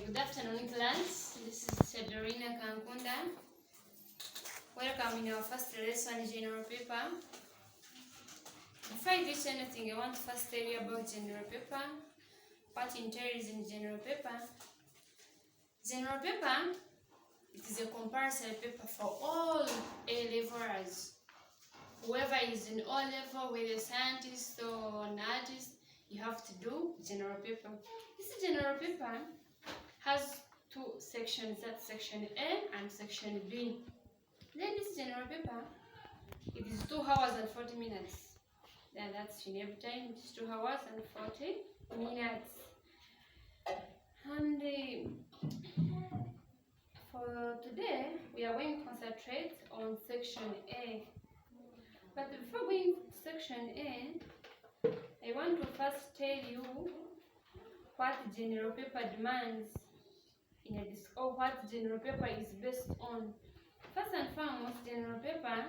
Good afternoon, class. This is Doreen Akankunda. Welcome in our first lesson, general paper. Before I teach anything, I want to first tell you about general paper, what entails in general paper. General paper, it is a compulsory paper for all A-levelers. Whoever is in O-level, whether a scientist or an artist, you have to do general paper. This general paper has two sections, that's section A and section B. Then this general paper, it is 2 hours and 40 minutes. Then that's in every time, it's 2 hours and 40 minutes. And for today, we are going to concentrate on section A. But before going to section A, I want to first tell you what general paper demands in a disc, or what general paper is based on. First and foremost, general paper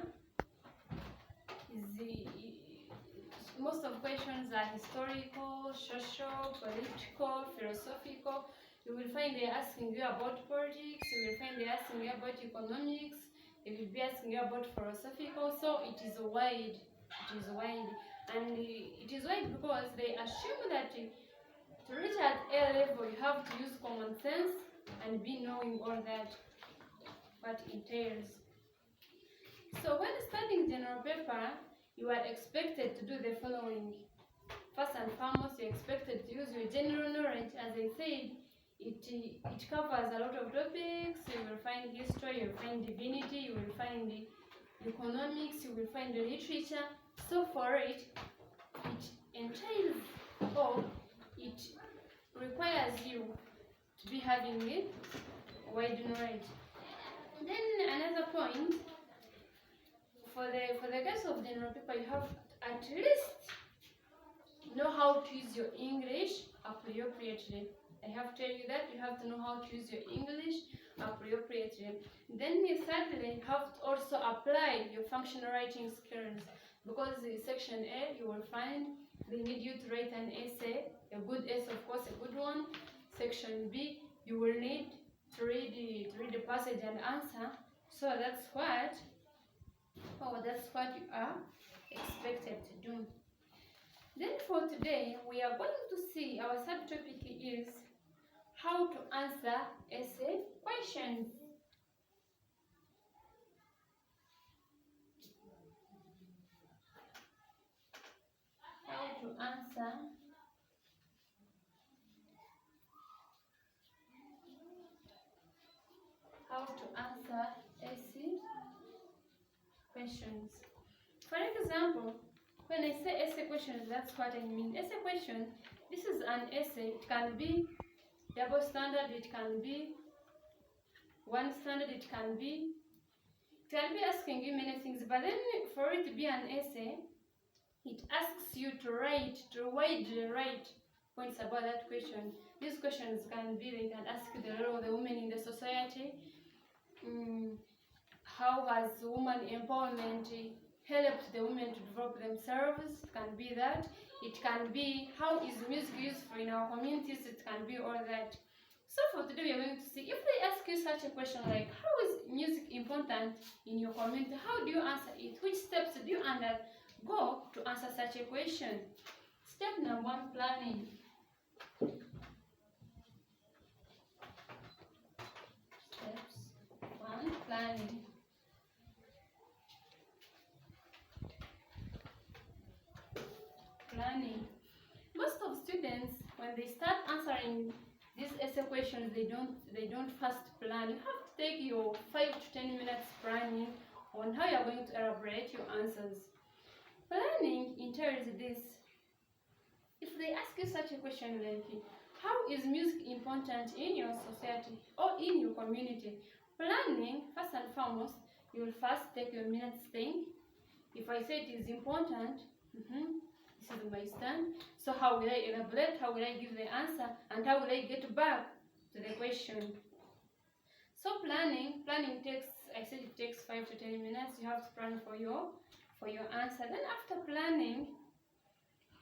is most of questions are historical, social, political, philosophical. You will find they're asking you about politics, you will find they're asking you about economics, they will be asking you about philosophical, so it is wide. It is wide. And it is wide because they assume that to reach at A level, you have to use common sense and be knowing all that, what it entails. So when studying general paper, you are expected to do the following. First and foremost, you're expected to use your general knowledge. As I said, it covers a lot of topics. You will find history, you will find divinity, you will find economics, you will find the literature. So for it entails, or it requires you to be having a wide knowledge. Then another point, for the case of general paper, you have to at least know how to use your English appropriately. I have to tell you that you have to know how to use your English appropriately. Then thirdly, you have to also apply your functional writing skills, because in section A you will find they need you to write an essay, a good essay, of course, a good one. Section B, you will need to read the passage and answer. So that's what you are expected to do. Then for today, we are going to see, our subtopic is how to answer essay questions. How to answer essay questions. For example, when I say essay questions, that's what I mean. Essay question, this is an essay. It can be double standard, it can be one standard, it can be asking you many things. But then for it to be an essay, it asks you to widely write points about that question. These questions can be, they can ask the role of the woman in the society. How has woman empowerment helped the women to develop themselves? It can be that. It can be, how is music useful in our communities? It can be all that. So for today, we are going to see, if they ask you such a question like, how is music important in your community? How do you answer it? Which steps do you undergo to answer such a question? Step number 1, planning. Steps 1, planning. Planning. Most of students, when they start answering these essay questions, they don't first plan. You have to take your 5 to 10 minutes planning on how you are going to elaborate your answers. Planning entails this. If they ask you such a question like, how is music important in your society or in your community? Planning, first and foremost, you will first take your minutes think. If I say it is important, this is my stand. So how will I elaborate? How will I give the answer? And how will I get back to the question? So planning takes, I said it takes 5 to 10 minutes. You have to plan for your answer. Then after planning,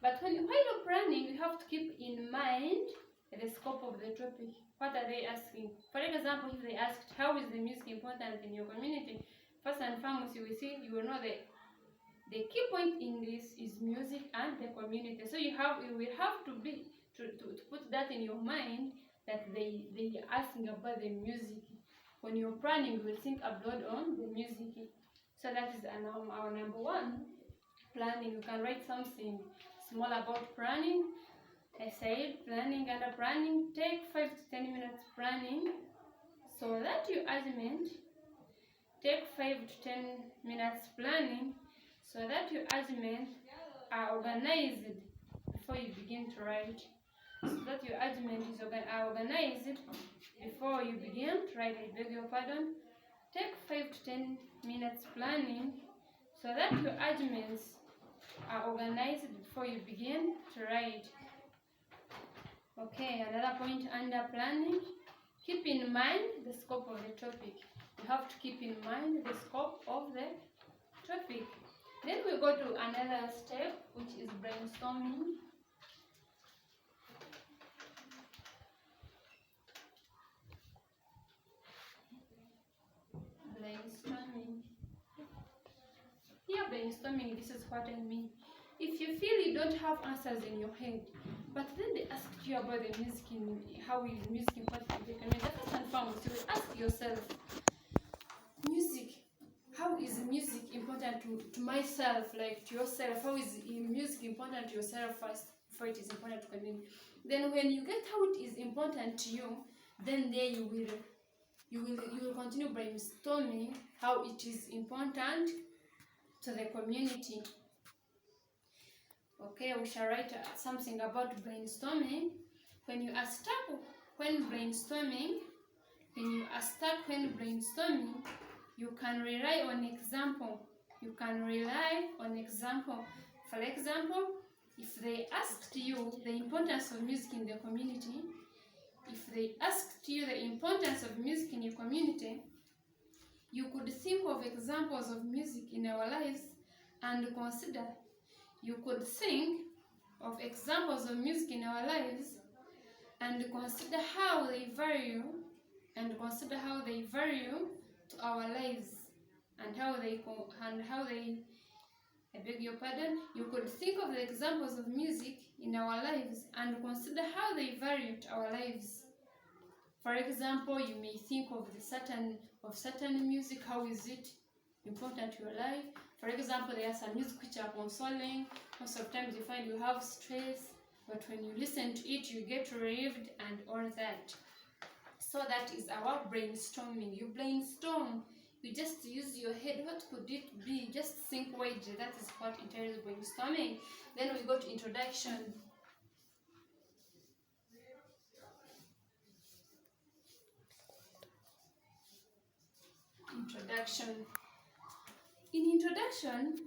but while you're planning, you have to keep in mind the scope of the topic. What are they asking? For example, if they asked, how is the music important in your community? First and foremost, you will know the key point in this is music and the community. So you will have to put that in your mind, that they are asking about the music. When you're planning, you will think abroad on the music. So that is our number one, planning. You can write something small about planning. I said planning. Under planning, take 5 to 10 minutes planning, so that your argument take 5 to 10 minutes planning, so that your arguments are organized before you begin to write. So that your argument are organized before you begin to write. I beg your pardon. Take 5 to 10 minutes planning, so that your arguments are organized before you begin to write. Okay, another point under planning, keep in mind the scope of the topic. You have to keep in mind the scope of the topic. Then we go to another step, which is brainstorming. Here, brainstorming, this is what I mean. If you feel you don't have answers in your head, but then they ask you about the music, how is music important to the community, first and foremost, you will ask yourself, music, how is music important to myself, like to yourself? How is music important to yourself first, before it is important to community? Then when you get how it is important to you, then there you will continue brainstorming how it is important to the community. Okay, we shall write something about brainstorming. When you are stuck when brainstorming, you can rely on example. For example, if they asked you the importance of music in the community, you could think of examples of music in our lives and consider. You could think of examples of music in our lives and consider how they value to our lives, and how they I beg your pardon. You could think of the examples of music in our lives and consider how they value to our lives. For example, you may think of certain music. How is it important to your life? For example, there are some music which are consoling. Most of the times you find you have stress, but when you listen to it, you get relieved and all that. So that is our brainstorming. You brainstorm. You just use your head. What could it be? Just think widely. That is what entails brainstorming. Then we go to introduction. In introduction,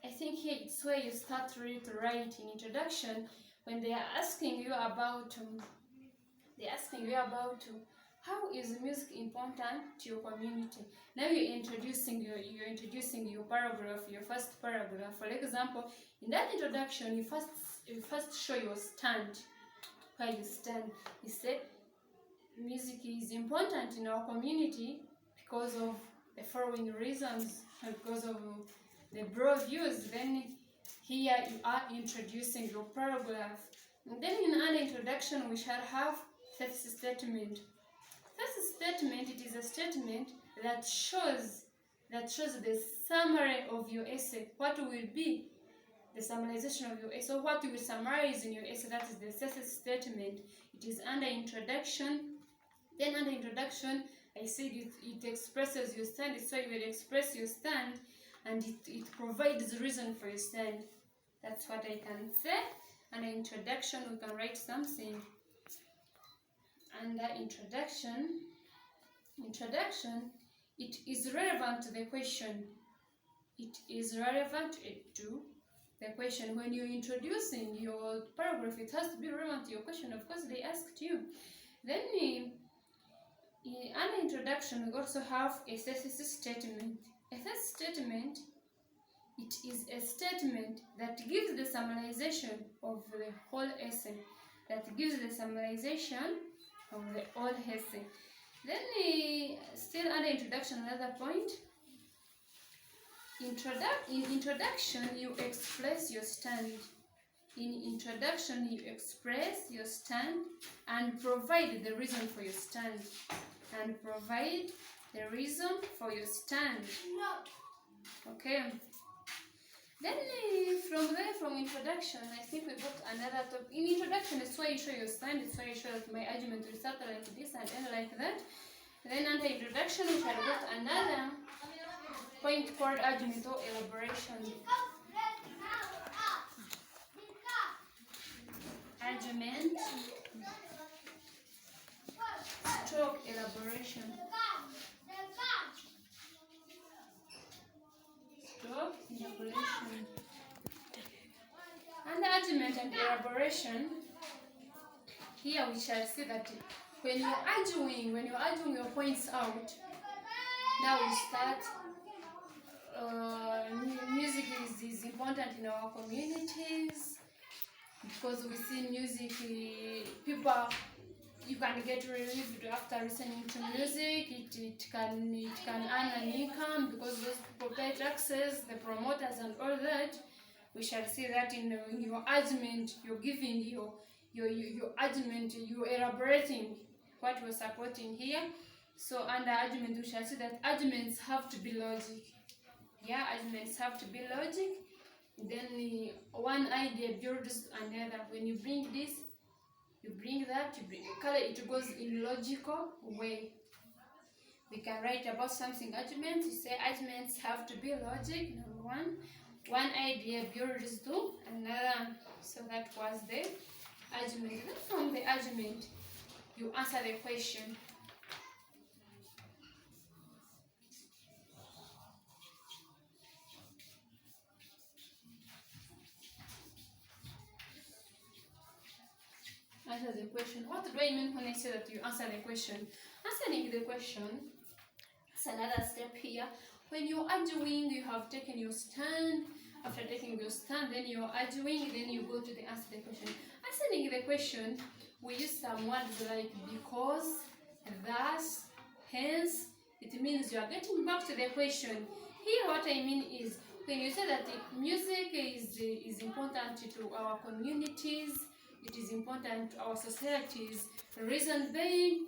I think here it's where you start really to write. In introduction, when they are asking you about how is music important to your community. Now you're introducing your paragraph, your first paragraph. For example, in that introduction, you first show your stand, where you stand. You say music is important in our community because of the following reasons, and because of the broad views. Then here you are introducing your paragraph. And then in an introduction, we shall have thesis statement. Thesis statement, it is a statement that shows the summary of your essay. What will be the summarization of your essay? So what you will summarize in your essay, that is the thesis statement. It is under introduction. Then under introduction, I said it expresses your stand. So you will express your stand, and it provides the reason for your stand. That's what I can say. Under introduction, we can write something. Under introduction, it is relevant to the question. It is relevant to the question. When you're introducing your paragraph, it has to be relevant to your question. Of course, they asked you. Then under introduction, we also have a thesis statement. A thesis statement, it is a statement that gives the summarization of the whole essay. that gives the summarization of the whole essay. Then still under introduction, another point. In introduction, you express your stand. In introduction, you express your stand and provide the reason for your stand. And provide the reason for your stand. Okay. Then from there, from introduction, I think we got another topic. In introduction, it's where you show your stand. It's where you show that my argument will start like this and end like that. Then under introduction, we shall get another point called argument or elaboration. Argument stroke elaboration. Stroke elaboration. Under argument and elaboration, here we shall see that when you're arguing your points out, now we start. Music is important in our communities because we see music. People, you can get relieved after listening to music. It can earn an income because those people pay taxes, the promoters and all that. We shall see that in your argument, you're giving your argument, you're elaborating what you're supporting here. So under argument, we shall see that arguments have to be logic. Yeah, arguments have to be logic. Then one idea builds another. When you bring this, you bring that, you bring color, it goes in logical way. We can write about something arguments. You say arguments have to be logic, number one. One idea builds to another. So that was the argument. Then from the argument, you answer the question. Answer the question. What do I mean when I say that you answer the question? Answering the question is another step here. When you're arguing, you have taken your stand. After taking your stand, then you're arguing, then you go to the answer the question. Answering the question, we use some words like because, thus, hence. It means you are getting back to the question. Here what I mean is, when you say that music is important to our communities, it is important to our societies. The reason being,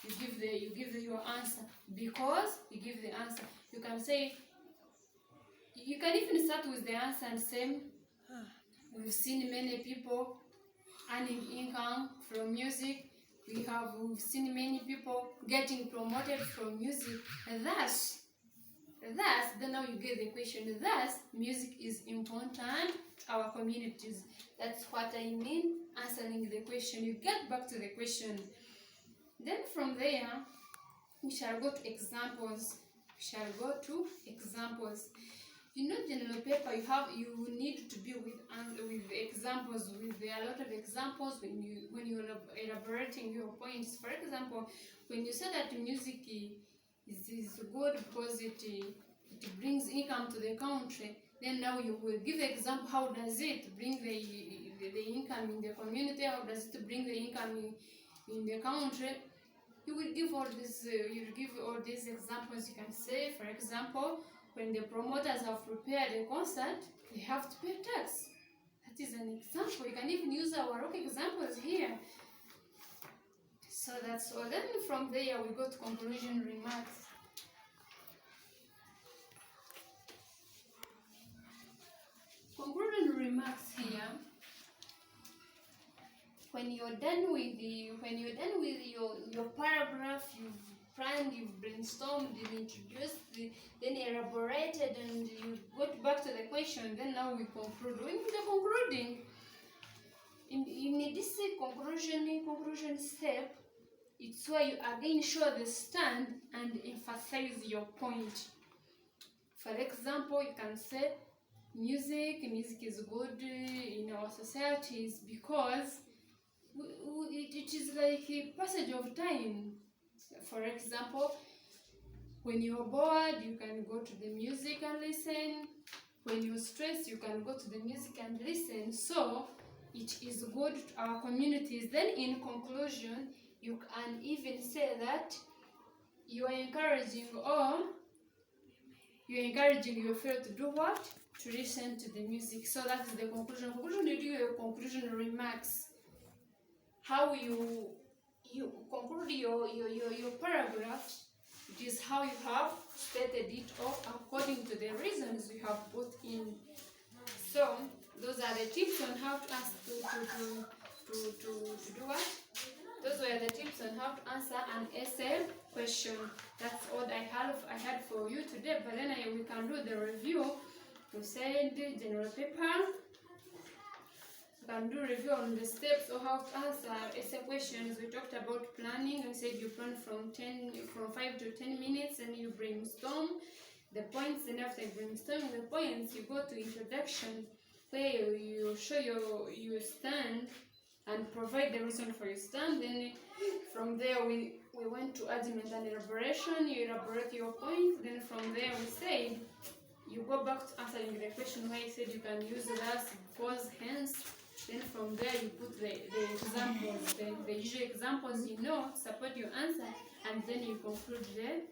you give your answer. Because you give the answer. You can say, you can even start with the answer and say, we've seen many people earning income from music. We've seen many people getting promoted from music. Thus, then now you get the question. Thus, music is important to our communities. That's what I mean, answering the question. You get back to the question. Then from there, we shall go to examples. You know, general paper, you need to be with examples. There are a lot of examples when you're elaborating your points. For example, when you say that music is good because it brings income to the country, then now you will give the example. How does it bring the income in the community? How does it bring the income in the country? You will give all these examples. You can say, for example, when the promoters have prepared a concert, they have to pay tax. That is an example. You can even use our rock examples here. So that's all. Then from there we go to conclusion remarks. Conclusion remarks here. When you're done with your paragraph, you've planned, you've brainstormed, you've introduced, then elaborated, and you got back to the question. Then now we conclude. When we're concluding, in this conclusion step, it's where you again show the stand and emphasize your point. For example, you can say music is good in our societies because it is like a passage of time. For example, when you're bored, you can go to the music and listen. When you're stressed, you can go to the music and listen. So it is good to our communities. Then in conclusion, you can even say that you are encouraging your fellow to do what? To listen to the music. So that is the conclusion. Conclusion, you do your conclusion remarks. How you conclude your paragraph. It is how you have stated it off according to the reasons you have put in. So those are the tips on how to ask to do what? Those were the tips on how to answer an essay question. That's all I had for you today. But then we can do the review. We said general paper. We can do review on the steps of how to answer essay questions. We talked about planning. We said you plan from 5 to 10 minutes, and you brainstorm the points. And after brainstorming the points, you go to introduction, where you show your stand and provide the reason for your stand. Then from there we went to argument and elaboration. You elaborate your point. Then from there we said you go back to answering the question where you said you can use thus, because, hence. Then from there you put the examples, the usual examples support your answer, and then you conclude the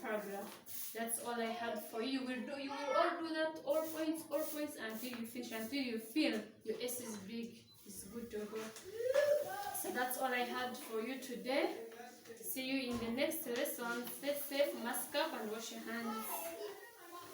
paragraph. That's all I had for you. You will all do that, all points until you finish, until you feel your essay is big, it's good to go. So that's all I had for you today. See you in the next lesson. Stay safe, mask up, and wash your hands.